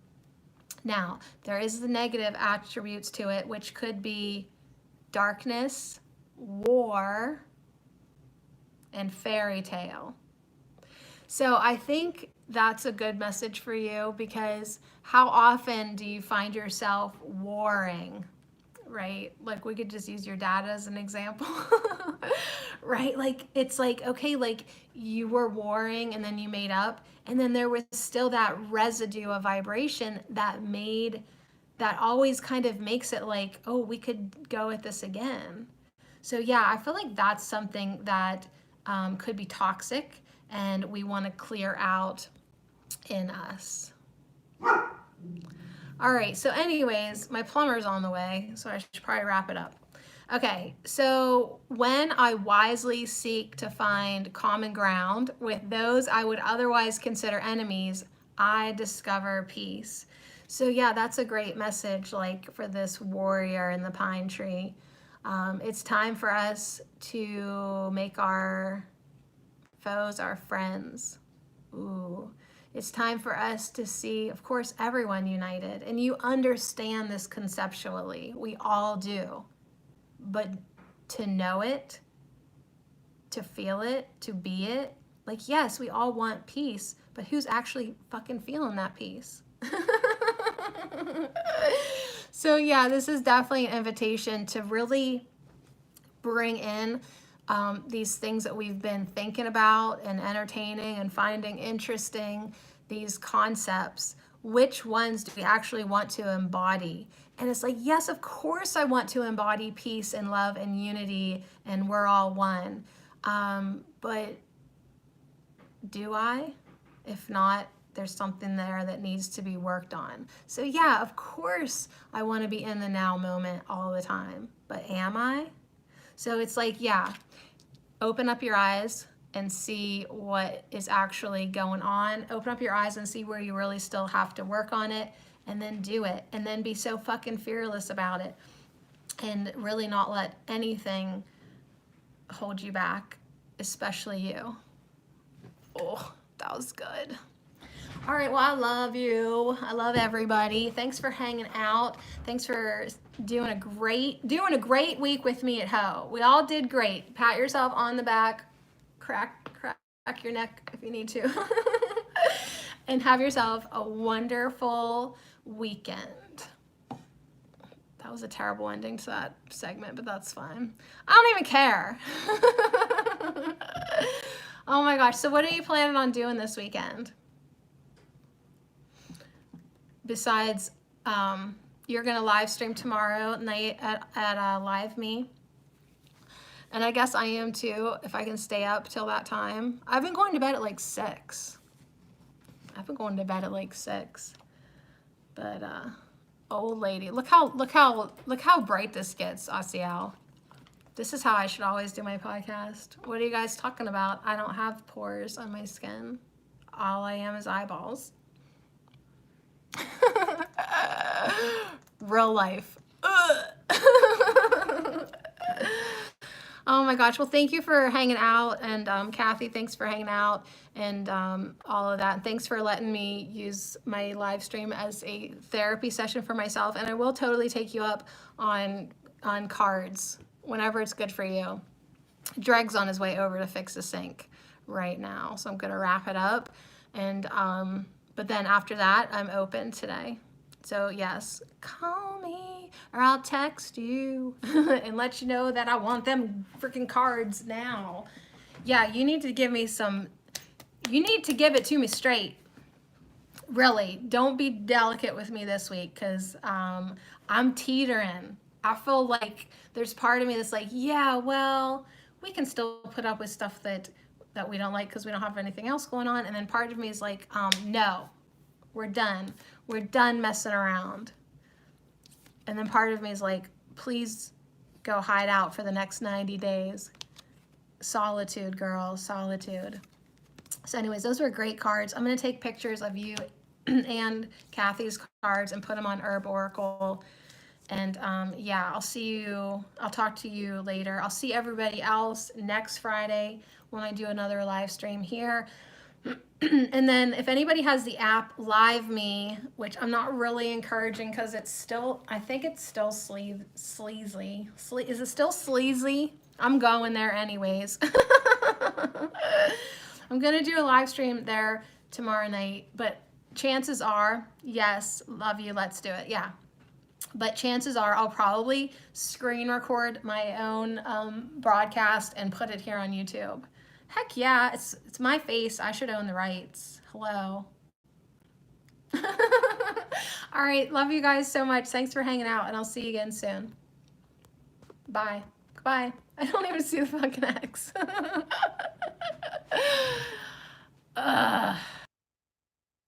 Now, there is the negative attributes to it, which could be darkness, war, and fairy tale. So I think that's a good message for you, because how often do you find yourself warring, right? Like, we could just use your dad as an example, right? Like, it's like, okay, like you were warring and then you made up, and then there was still that residue of vibration that always kind of makes it like, oh, we could go at this again. So yeah, I feel like that's something that could be toxic, and we want to clear out in us. All right, so anyways, my plumber's on the way, so I should probably wrap it up. Okay, so when I wisely seek to find common ground with those I would otherwise consider enemies, I discover peace. So yeah, that's a great message, like for this warrior in the pine tree. It's time for us to make our foes our friends. Ooh. It's time for us to see, of course, everyone united. And you understand this conceptually. We all do. But to know it, to feel it, to be it, like, yes, we all want peace, but who's actually fucking feeling that peace? So yeah, this is definitely an invitation to really bring in these things that we've been thinking about and entertaining and finding interesting, these concepts. Which ones do we actually want to embody? And it's like, yes, of course I want to embody peace and love and unity, and we're all one. But do I? If not, there's something there that needs to be worked on. So yeah, of course I want to be in the now moment all the time. But am I? So it's like, yeah, open up your eyes and see what is actually going on. Open up your eyes and see where you really still have to work on it, and then do it. And then be so fucking fearless about it, and really not let anything hold you back, especially you. Oh, that was good. All right, well, I love you. I love everybody. Thanks for hanging out. Thanks for doing a great week with me at Ho. We all did great. Pat yourself on the back, crack your neck if you need to, and have yourself a wonderful weekend. That was a terrible ending to that segment, but that's fine. I don't even care. Oh my gosh. So what are you planning on doing this weekend? Besides, you're going to live stream tomorrow night at Live Me. And I guess I am too, if I can stay up till that time. I've been going to bed at like 6. But, old lady, look how bright this gets, Asiel. This is how I should always do my podcast. What are you guys talking about? I don't have pores on my skin. All I am is eyeballs. Real life. Oh my gosh. Well, thank you for hanging out. And Kathy, thanks for hanging out and all of that. And thanks for letting me use my live stream as a therapy session for myself. And I will totally take you up on cards whenever it's good for you. Dreg's on his way over to fix the sink right now, so I'm going to wrap it up. And but then after that, I'm open today. So yes, call me or I'll text you and let you know that I want them freaking cards now. Yeah, you need to give me some, you need to give it to me straight. Really, don't be delicate with me this week, because I'm teetering. I feel like there's part of me that's like, yeah, well, we can still put up with stuff that we don't like because we don't have anything else going on. And then part of me is like, no, we're done. We're done messing around. And then part of me is like, please go hide out for the next 90 days. Solitude, girl, solitude. So anyways, those were great cards. I'm going to take pictures of you and Kathy's cards and put them on Herb Oracle. And yeah, I'll talk to you later. I'll see everybody else next Friday when I do another live stream here. And then if anybody has the app Live Me, which I'm not really encouraging because it's still, I think it's still sleazy. Is it still sleazy? I'm going there anyways. I'm gonna do a live stream there tomorrow night, but chances are, yes, love you, let's do it, yeah. But chances are I'll probably screen record my own broadcast and put it here on YouTube. Heck yeah, it's my face. I should own the rights. Hello. All right, love you guys so much. Thanks for hanging out, and I'll see you again soon. Bye. Goodbye. I don't even see the fucking X.